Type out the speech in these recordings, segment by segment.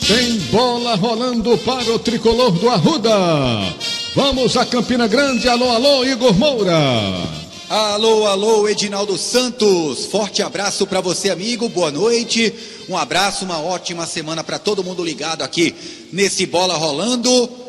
Tem bola rolando para o tricolor do Arruda. Vamos a Campina Grande. Alô, alô, Igor Moura. Alô, alô, Edinaldo Santos. Forte abraço para você, amigo. Boa noite. Um abraço, uma ótima semana para todo mundo ligado aqui nesse Bola Rolando.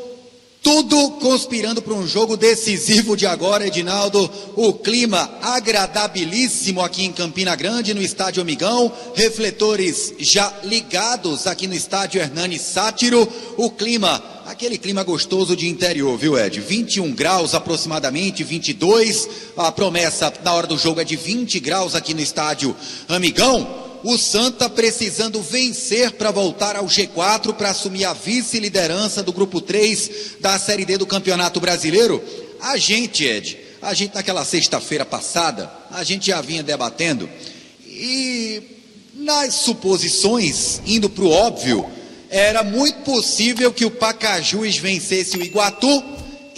Tudo conspirando para um jogo decisivo de agora, Edinaldo. O clima agradabilíssimo aqui em Campina Grande, no Estádio Amigão. Refletores já ligados aqui no Estádio Hernani Sátiro. O clima, aquele clima gostoso de interior, viu, Ed? 21 graus aproximadamente, 22. A promessa na hora do jogo é de 20 graus aqui no Estádio Amigão. O Santa precisando vencer para voltar ao G4, para assumir a vice-liderança do Grupo 3 da Série D do Campeonato Brasileiro. A gente naquela sexta-feira passada, a gente já vinha debatendo, e nas suposições, indo para o óbvio, era muito possível que o Pacajus vencesse o Iguatu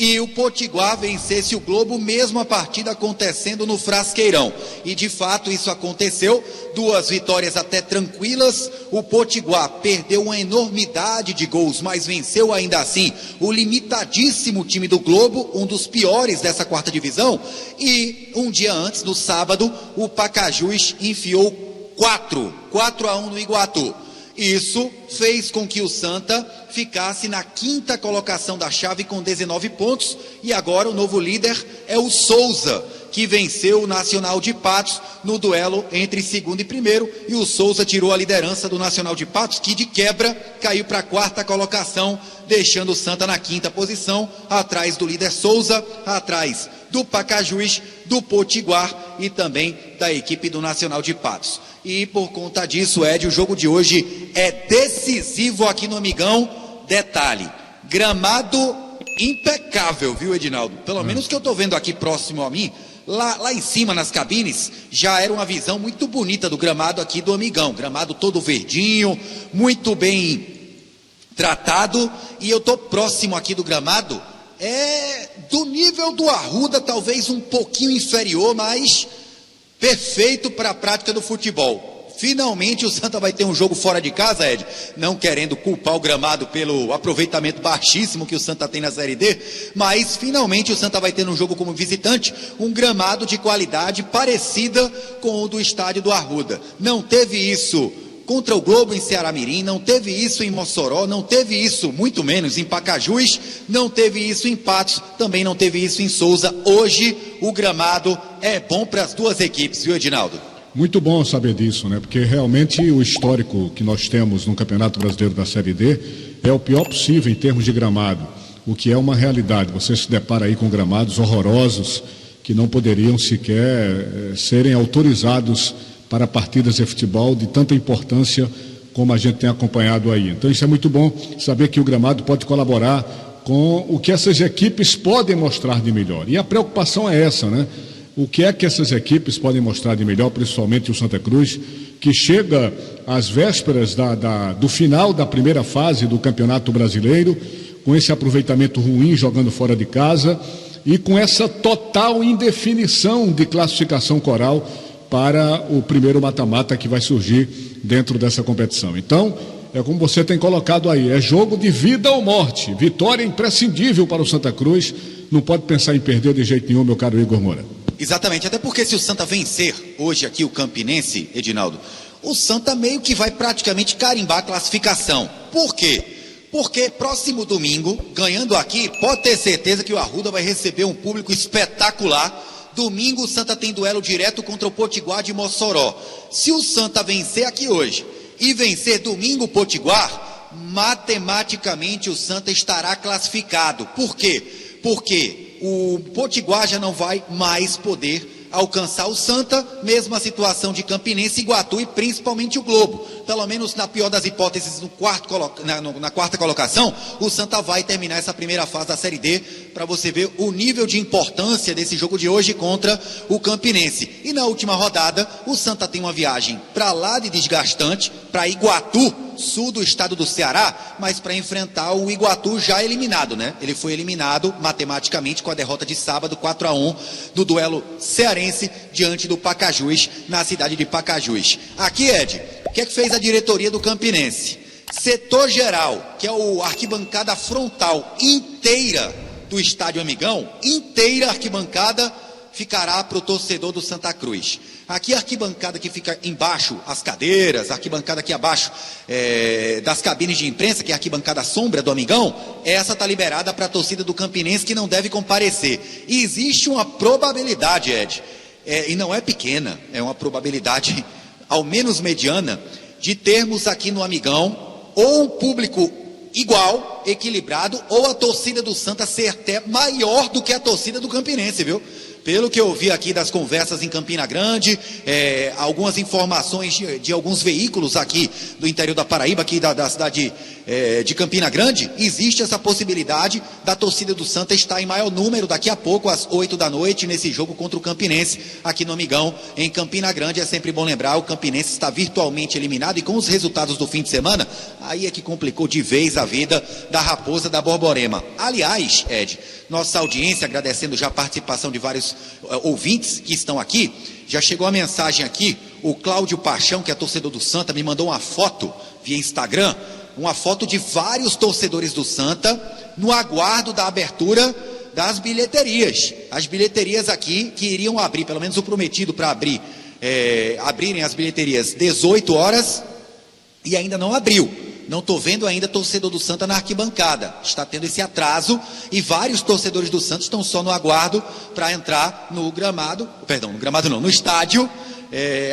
e o Potiguar vencesse o Globo, mesmo a partida acontecendo no Frasqueirão. E de fato isso aconteceu, 2 vitórias até tranquilas. O Potiguar perdeu uma enormidade de gols, mas venceu ainda assim o limitadíssimo time do Globo, um dos piores dessa 4ª divisão. E um dia antes, no sábado, o Pacajus enfiou 4-1 no Iguatu. Isso fez com que o Santa ficasse na 5ª colocação da chave com 19 pontos, e agora o novo líder é o Souza, que venceu o Nacional de Patos no duelo entre 2º e 1º, e o Souza tirou a liderança do Nacional de Patos, que de quebra caiu para a 4ª colocação, deixando o Santa na 5ª posição, atrás do líder Souza, atrás do Pacajus, do Potiguar e também da equipe do Nacional de Patos. E por conta disso, Ed, o jogo de hoje é decisivo aqui no Amigão. Detalhe, gramado impecável, viu, Edinaldo? Pelo menos que eu estou vendo aqui próximo a mim, lá em cima nas cabines, já era uma visão muito bonita do gramado aqui do Amigão. Gramado todo verdinho, muito bem tratado, e eu estou próximo aqui do gramado, do nível do Arruda, talvez um pouquinho inferior, mas perfeito para a prática do futebol. Finalmente o Santa vai ter um jogo fora de casa, Ed, não querendo culpar o gramado pelo aproveitamento baixíssimo que o Santa tem na Série D, mas finalmente o Santa vai ter um jogo como visitante um gramado de qualidade parecida com o do estádio do Arruda. Não teve isso contra o Globo em Ceará-Mirim, não teve isso em Mossoró, não teve isso, muito menos, em Pacajus, não teve isso em Patos, também não teve isso em Souza. Hoje o gramado é bom para as duas equipes, viu, Edinaldo? Muito bom saber disso, né? Porque realmente o histórico que nós temos no Campeonato Brasileiro da Série D é o pior possível em termos de gramado, o que é uma realidade. Você se depara aí com gramados horrorosos que não poderiam sequer serem autorizados para partidas de futebol de tanta importância como a gente tem acompanhado aí. Então isso é muito bom, saber que o gramado pode colaborar com o que essas equipes podem mostrar de melhor. E a preocupação é essa, né? O que é que essas equipes podem mostrar de melhor, principalmente o Santa Cruz, que chega às vésperas do final da primeira fase do Campeonato Brasileiro, com esse aproveitamento ruim jogando fora de casa e com essa total indefinição de classificação coral para o primeiro mata-mata que vai surgir dentro dessa competição. Então, é como você tem colocado aí, é jogo de vida ou morte, vitória imprescindível para o Santa Cruz, não pode pensar em perder de jeito nenhum, meu caro Igor Moura. Exatamente, até porque se o Santa vencer hoje aqui o Campinense, Edinaldo, o Santa meio que vai praticamente carimbar a classificação. Por quê? Porque próximo domingo, ganhando aqui, pode ter certeza que o Arruda vai receber um público espetacular. Domingo o Santa tem duelo direto contra o Potiguar de Mossoró. Se o Santa vencer aqui hoje e vencer domingo o Potiguar, matematicamente o Santa estará classificado. Por quê? Porque o Potiguar já não vai mais poder alcançar o Santa, mesma situação de Campinense, Iguatu e principalmente o Globo. Pelo menos na pior das hipóteses, na 4ª colocação, o Santa vai terminar essa primeira fase da Série D, para você ver o nível de importância desse jogo de hoje contra o Campinense. E na última rodada, o Santa tem uma viagem para lá de desgastante, para Iguatu, sul do estado do Ceará, mas para enfrentar o Iguatu já eliminado, né? Ele foi eliminado matematicamente com a derrota de sábado, 4-1, do duelo cearense diante do Pacajus, na cidade de Pacajus. Aqui, Ed, o que é que fez a diretoria do Campinense? Setor geral, que é a arquibancada frontal inteira do Estádio Amigão, inteira arquibancada ficará para o torcedor do Santa Cruz. Aqui a arquibancada que fica embaixo, as cadeiras, a arquibancada aqui abaixo das cabines de imprensa, que é a arquibancada sombra do Amigão, essa está liberada para a torcida do Campinense, que não deve comparecer. E existe uma probabilidade, Ed, e não é pequena, é uma probabilidade ao menos mediana, de termos aqui no Amigão ou um público igual, equilibrado, ou a torcida do Santa ser até maior do que a torcida do Campinense, viu? Pelo que eu vi aqui das conversas em Campina Grande, algumas informações de alguns veículos aqui do interior da Paraíba, aqui da cidade de Campina Grande, existe essa possibilidade da torcida do Santa estar em maior número daqui a pouco, às 8 da noite, nesse jogo contra o Campinense, aqui no Amigão, em Campina Grande. É sempre bom lembrar, o Campinense está virtualmente eliminado, e com os resultados do fim de semana, aí é que complicou de vez a vida da Raposa da Borborema. Aliás, Ed, nossa audiência, agradecendo já a participação de vários ouvintes que estão aqui, já chegou a mensagem aqui, o Cláudio Paixão, que é torcedor do Santa, me mandou uma foto via Instagram, uma foto de vários torcedores do Santa no aguardo da abertura das bilheterias. As bilheterias aqui que iriam abrir, pelo menos o prometido para abrirem as bilheterias 18 horas, e ainda não abriu. Não estou vendo ainda torcedor do Santa na arquibancada. Está tendo esse atraso e vários torcedores do Santa estão só no aguardo para entrar no gramado, no estádio,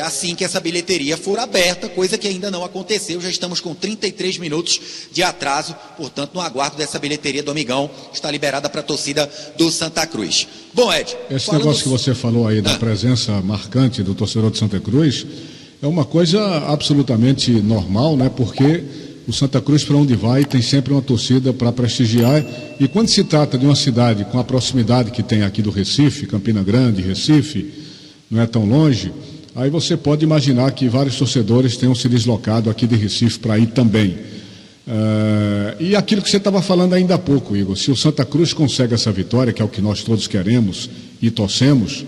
assim que essa bilheteria for aberta, coisa que ainda não aconteceu. Já estamos com 33 minutos de atraso, portanto, no aguardo dessa bilheteria do Amigão, está liberada para a torcida do Santa Cruz. Bom, Ed, esse negócio que você falou aí da presença marcante do torcedor de Santa Cruz é uma coisa absolutamente normal, né? Porque o Santa Cruz, para onde vai, tem sempre uma torcida para prestigiar. E quando se trata de uma cidade com a proximidade que tem aqui do Recife, Campina Grande, Recife, não é tão longe, aí você pode imaginar que vários torcedores tenham se deslocado aqui de Recife para ir também. E aquilo que você estava falando ainda há pouco, Igor, se o Santa Cruz consegue essa vitória, que é o que nós todos queremos e torcemos,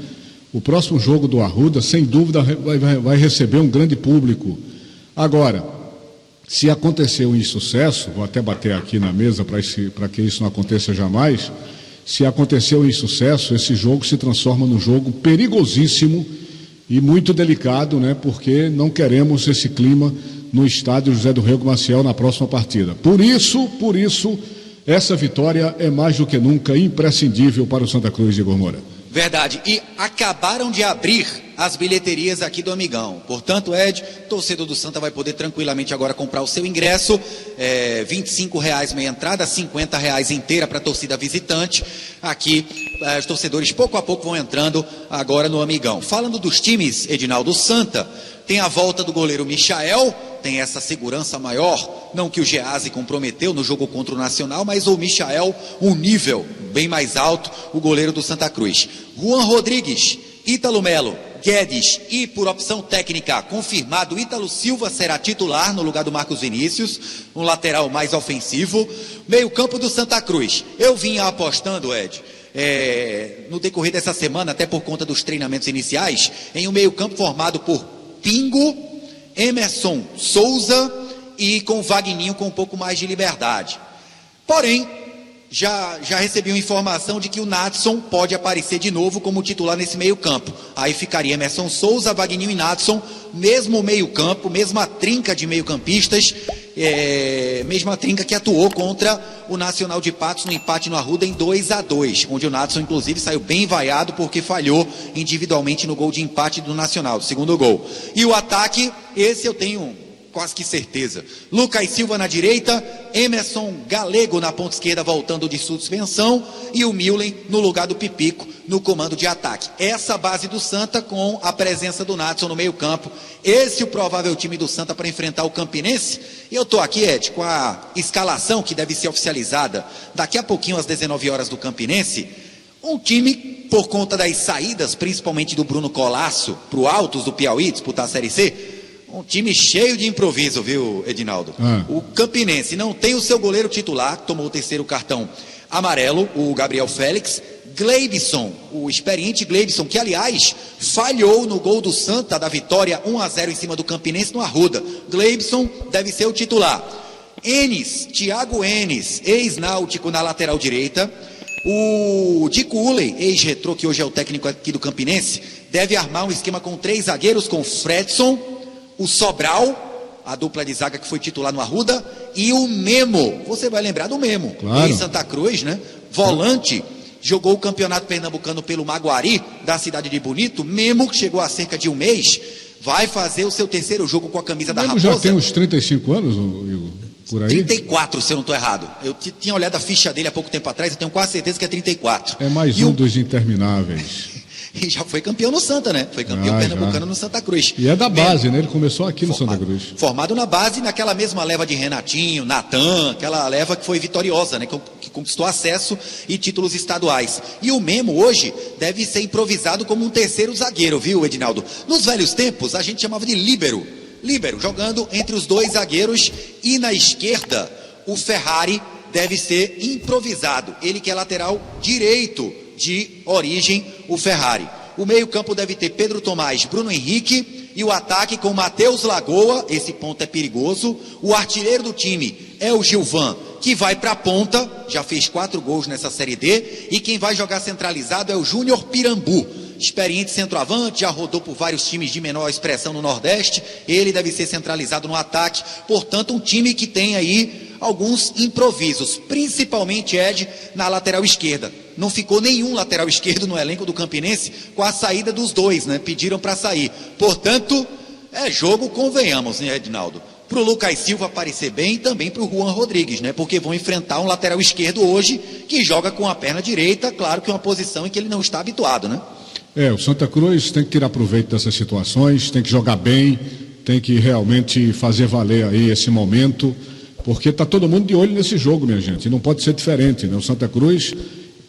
o próximo jogo do Arruda, sem dúvida, vai receber um grande público. Agora, se acontecer um insucesso, vou até bater aqui na mesa para que isso não aconteça jamais, se acontecer um insucesso, esse jogo se transforma num jogo perigosíssimo e muito delicado, né? Porque não queremos esse clima no estádio José do Rego Maciel na próxima partida. Por isso, essa vitória é mais do que nunca imprescindível para o Santa Cruz de Igor Moura. Verdade, e acabaram de abrir as bilheterias aqui do Amigão. Portanto, Ed, torcedor do Santa vai poder tranquilamente agora comprar o seu ingresso, R$25 meia entrada, R$50 inteira para a torcida visitante. Aqui, os torcedores pouco a pouco vão entrando agora no Amigão. Falando dos times, Edinaldo, Santa tem a volta do goleiro Michael, tem essa segurança maior, não que o Geazi comprometeu no jogo contra o Nacional, mas o Michael, um nível bem mais alto, o goleiro do Santa Cruz. Juan Rodrigues, Ítalo Melo, Guedes e, por opção técnica, confirmado, Ítalo Silva será titular no lugar do Marcos Vinícius, um lateral mais ofensivo. Meio campo do Santa Cruz, eu vinha apostando, Ed, no decorrer dessa semana, até por conta dos treinamentos iniciais, em um meio campo formado por Pingo, Emerson Souza e com Vagninho com um pouco mais de liberdade. Porém, já recebi uma informação de que o Nadson pode aparecer de novo como titular nesse meio campo. Aí ficaria Emerson Souza, Vagninho e Nadson, mesmo meio campo, mesma trinca de meio campistas, mesma trinca que atuou contra o Nacional de Patos no empate no Arruda em 2-2, onde o Nadson inclusive saiu bem vaiado porque falhou individualmente no gol de empate do Nacional, segundo gol. E o ataque, esse eu tenho quase que certeza. Lucas Silva na direita, Emerson Galego na ponta esquerda voltando de suspensão e o Milen no lugar do Pipico no comando de ataque. Essa base do Santa com a presença do Nadson no meio campo. Esse é o provável time do Santa para enfrentar o Campinense. E eu estou aqui, Ed, com a escalação que deve ser oficializada daqui a pouquinho às 19 horas do Campinense. Um time, por conta das saídas, principalmente do Bruno Colasso para o Altos do Piauí, disputar a Série C, um time cheio de improviso, viu, Edinaldo? O Campinense não tem o seu goleiro titular, tomou o terceiro cartão amarelo, o Gabriel Félix. Gleibson, o experiente Gleibson, que aliás falhou no gol do Santa da vitória 1-0 em cima do Campinense no Arruda. Gleibson deve ser o titular. Thiago Enes, ex-Náutico na lateral direita. O Dico Uley, ex-Retrô, que hoje é o técnico aqui do Campinense, deve armar um esquema com 3 zagueiros, com o Fredson, o Sobral, a dupla de zaga que foi titular no Arruda, e o Memo. Você vai lembrar do Memo, claro. ex-Santa Cruz, né? Volante, jogou o campeonato pernambucano pelo Maguari, da cidade de Bonito. Memo, que chegou há cerca de um mês, vai fazer o seu 3º jogo com a camisa da Raposa. Já tem uns 35 anos, Igor? Por aí? 34, se eu não estou errado. Eu tinha olhado a ficha dele há pouco tempo atrás, eu tenho quase certeza que é 34. É mais um dos intermináveis. E já foi campeão no Santa, né? Foi campeão pernambucano no Santa Cruz. E é da base, né? Ele começou aqui no Santa Cruz. Formado na base, naquela mesma leva de Renatinho, Natan, aquela leva que foi vitoriosa, né? Que conquistou acesso e títulos estaduais. E o Memo hoje deve ser improvisado como um 3º zagueiro, viu, Edinaldo? Nos velhos tempos, a gente chamava de líbero, jogando entre os 2 zagueiros, e na esquerda o Ferrari deve ser improvisado, ele que é lateral direito de origem, o Ferrari. O meio-campo deve ter Pedro Tomás, Bruno Henrique, e o ataque com Matheus Lagoa, esse ponto é perigoso. O artilheiro do time é o Gilvan, que vai para a ponta, já fez 4 gols nessa Série D, e quem vai jogar centralizado é o Júnior Pirambu, experiente centroavante, já rodou por vários times de menor expressão no Nordeste. Ele deve ser centralizado no ataque, portanto um time que tem aí alguns improvisos, principalmente, Ed, na lateral esquerda. Não ficou nenhum lateral esquerdo no elenco do Campinense com a saída dos 2, né? Pediram para sair. Portanto, é jogo, convenhamos, né, Edinaldo? Para o Lucas Silva aparecer bem e também para o Juan Rodrigues, né? Porque vão enfrentar um lateral esquerdo hoje que joga com a perna direita, claro que é uma posição em que ele não está habituado, né? O Santa Cruz tem que tirar proveito dessas situações, tem que jogar bem, tem que realmente fazer valer aí esse momento, porque está todo mundo de olho nesse jogo, minha gente, e não pode ser diferente, né? O Santa Cruz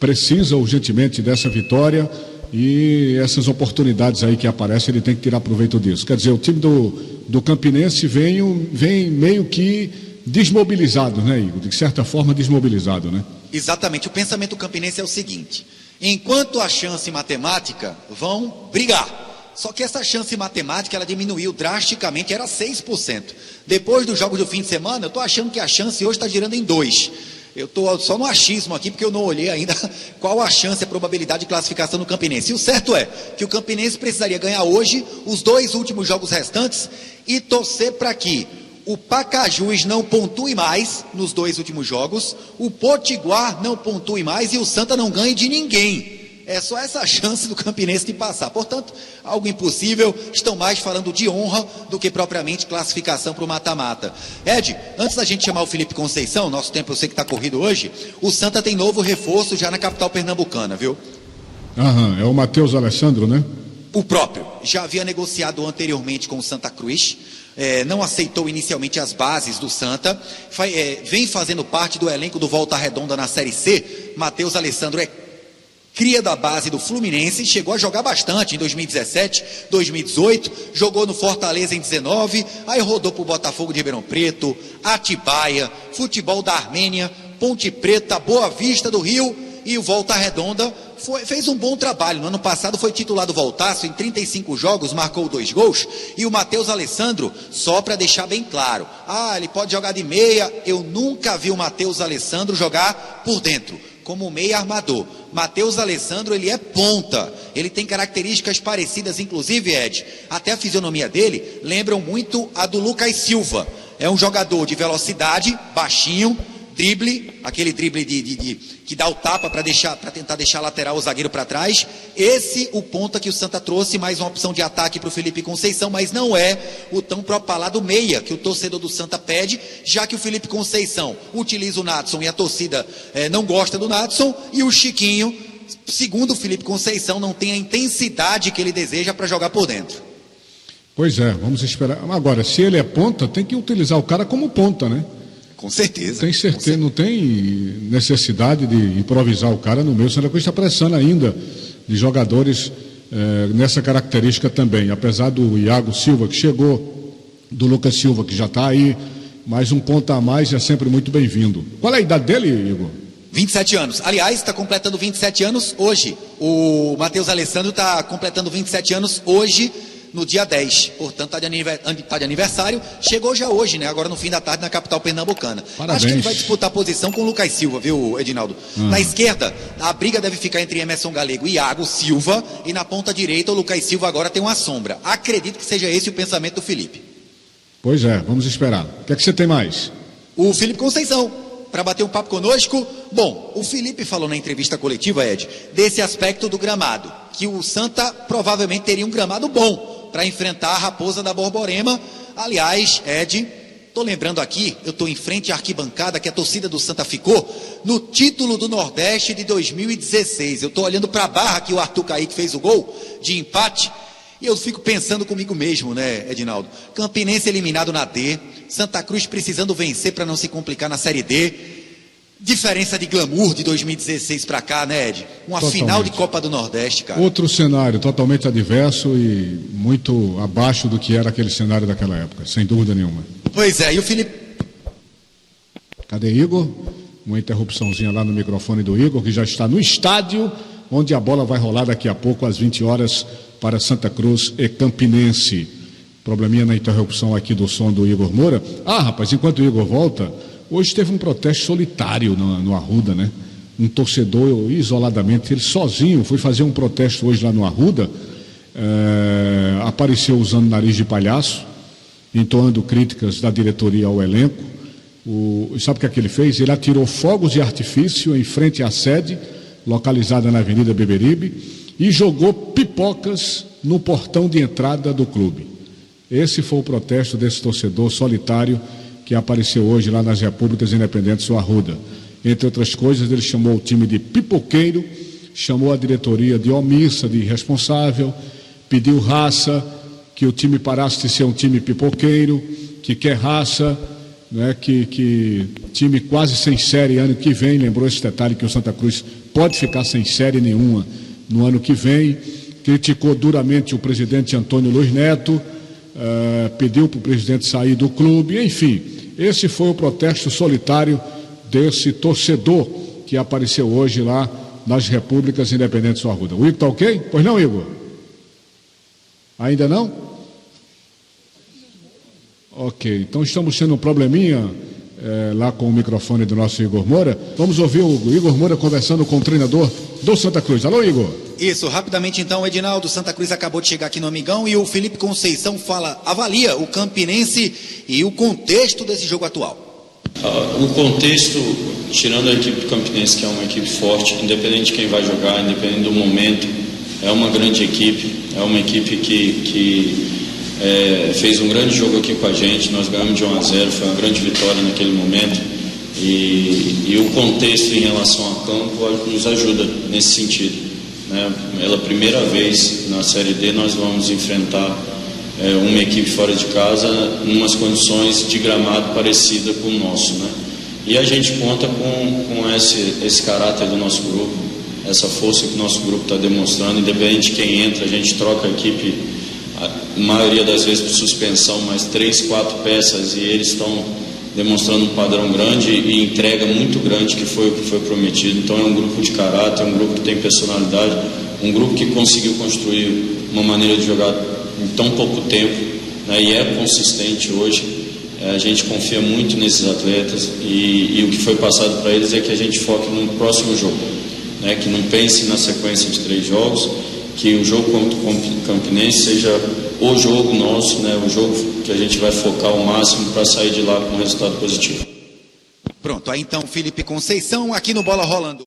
precisa urgentemente dessa vitória, e essas oportunidades aí que aparecem, ele tem que tirar proveito disso. Quer dizer, o time do Campinense vem meio que desmobilizado, né, Igor? De certa forma desmobilizado, né? Exatamente, o pensamento do Campinense é o seguinte: enquanto a chance matemática, vão brigar. Só que essa chance matemática, ela diminuiu drasticamente, era 6%. Depois dos jogos do fim de semana, eu estou achando que a chance hoje está girando em 2%. Eu estou só no achismo aqui, porque eu não olhei ainda qual a chance, a probabilidade de classificação do Campinense. E o certo é que o Campinense precisaria ganhar hoje os 2 últimos jogos restantes e torcer para que o Pacajus não pontue mais nos 2 últimos jogos, o Potiguar não pontue mais e o Santa não ganhe de ninguém. É só essa chance do Campinense de passar. Portanto, algo impossível. Estão mais falando de honra do que propriamente classificação para o mata-mata. Ed, antes da gente chamar o Felipe Conceição, nosso tempo eu sei que está corrido hoje, o Santa tem novo reforço já na capital pernambucana, viu? É o Matheus Alessandro, né? O próprio. Já havia negociado anteriormente com o Santa Cruz. Não aceitou inicialmente as bases do Santa. Vem fazendo parte do elenco do Volta Redonda na Série C. Matheus Alessandro é cria da base do Fluminense, chegou a jogar bastante em 2017, 2018, jogou no Fortaleza em 19, aí rodou para o Botafogo de Ribeirão Preto, Atibaia, Futebol da Armênia, Ponte Preta, Boa Vista do Rio, e o Volta Redonda fez um bom trabalho. No ano passado foi titular do Voltaço em 35 jogos, marcou 2 gols, e o Matheus Alessandro, só para deixar bem claro, ele pode jogar de meia, eu nunca vi o Matheus Alessandro jogar por dentro, como meia armador. Matheus Alessandro, ele é ponta, ele tem características parecidas, inclusive, Ed, até a fisionomia dele lembram muito a do Lucas Silva. É um jogador de velocidade, baixinho, drible, aquele drible que dá o tapa para tentar deixar lateral o zagueiro para trás. Esse o ponta que o Santa trouxe, mais uma opção de ataque para o Felipe Conceição, mas não é o tão propalado meia que o torcedor do Santa pede, já que o Felipe Conceição utiliza o Natson e a torcida não gosta do Natson, e o Chiquinho, segundo o Felipe Conceição, não tem a intensidade que ele deseja para jogar por dentro. Pois é, vamos esperar. Agora, se ele é ponta, tem que utilizar o cara como ponta, né? Com certeza. Tem certeza, não tem necessidade de improvisar o cara no meio. O Santa Cruz está pressando ainda de jogadores nessa característica também. Apesar do Iago Silva, que chegou, do Lucas Silva, que já está aí, mais um ponto a mais é sempre muito bem-vindo. Qual é a idade dele, Igor? 27 anos. Aliás, está completando 27 anos hoje. O Matheus Alessandro está completando 27 anos hoje, no dia 10, portanto está de aniversário, chegou já hoje, né? Agora no fim da tarde na capital pernambucana. Parabéns. Acho que ele vai disputar a posição com o Lucas Silva, viu, Edinaldo? Na esquerda, a briga deve ficar entre Emerson Galego e Iago Silva, e na ponta direita o Lucas Silva agora tem uma sombra. Acredito que seja esse o pensamento do Felipe. Pois é, vamos esperar. O que é que você tem mais? O Felipe Conceição, para bater um papo conosco. Bom, o Felipe falou na entrevista coletiva, Ed, desse aspecto do gramado, que o Santa provavelmente teria um gramado bom para enfrentar a Raposa da Borborema. Aliás, Ed, tô lembrando aqui, eu tô em frente à arquibancada que a torcida do Santa ficou no título do Nordeste de 2016. Eu tô olhando para a barra que o Arthur Kaique fez o gol de empate e eu fico pensando comigo mesmo, né, Edinaldo? Campinense eliminado na D, Santa Cruz precisando vencer para não se complicar na Série D. Diferença de glamour de 2016 para cá, né, Ed? Uma Totalmente. final de Copa do Nordeste, cara. Outro cenário totalmente adverso e muito abaixo do que era aquele cenário daquela época, sem dúvida nenhuma. Pois é, e o Felipe... Cadê Igor? Uma interrupçãozinha lá no microfone do Igor, que já está no estádio, onde a bola vai rolar daqui a pouco, às 20 horas, para Santa Cruz e Campinense. Probleminha na interrupção aqui do som do Igor Moura. Ah, rapaz, enquanto o Igor volta, hoje teve um protesto solitário no Arruda, né? Um torcedor isoladamente, ele sozinho foi fazer um protesto hoje lá no Arruda, apareceu usando nariz de palhaço, entoando críticas da diretoria ao elenco. Sabe o que é que ele fez? Ele atirou fogos de artifício em frente à sede, localizada na Avenida Beberibe, e jogou pipocas no portão de entrada do clube. Esse foi o protesto desse torcedor solitário que apareceu hoje lá nas Repúblicas Independentes do Arruda. Entre outras coisas, ele chamou o time de pipoqueiro, chamou a diretoria de omissa, de irresponsável, pediu raça, que o time parasse de ser um time pipoqueiro, que quer raça, né, que time quase sem série ano que vem. Lembrou esse detalhe que o Santa Cruz pode ficar sem série nenhuma no ano que vem. Criticou duramente o presidente Antônio Luiz Neto, pediu para o presidente sair do clube. Enfim, esse foi o protesto solitário desse torcedor que apareceu hoje lá nas Repúblicas Independentes do Arruda. O Igor está ok? Pois não, Igor? Ainda não? Ok, então estamos tendo um probleminha lá com o microfone do nosso Igor Moura. Vamos ouvir o Igor Moura conversando com o treinador do Santa Cruz. Alô, Igor? Isso, rapidamente então, Edinaldo, Santa Cruz acabou de chegar aqui no Amigão e o Felipe Conceição avalia o Campinense e o contexto desse jogo atual. O contexto, tirando a equipe do Campinense, que é uma equipe forte, independente de quem vai jogar, independente do momento, é uma grande equipe, é uma equipe que fez um grande jogo aqui com a gente. Nós ganhamos de 1-0, foi uma grande vitória naquele momento, e o contexto em relação a campo nos ajuda nesse sentido, né? Pela primeira vez na Série D nós vamos enfrentar uma equipe fora de casa em umas condições de gramado parecida com o nosso, né? E a gente conta com esse caráter do nosso grupo, essa força que o nosso grupo está demonstrando. Independente de quem entra, a gente troca a equipe, a maioria das vezes por suspensão, mas 3, 4 peças, e eles estão demonstrando um padrão grande e entrega muito grande, que foi o que foi prometido. Então é um grupo de caráter, um grupo que tem personalidade, um grupo que conseguiu construir uma maneira de jogar em tão pouco tempo, né, e é consistente hoje. A gente confia muito nesses atletas, e o que foi passado para eles é que a gente foque no próximo jogo, né, que não pense na sequência de 3 jogos, que o jogo contra o Campinense seja o jogo nosso, né, o jogo que a gente vai focar ao máximo para sair de lá com um resultado positivo. Pronto, aí então Felipe Conceição aqui no Bola Rolando.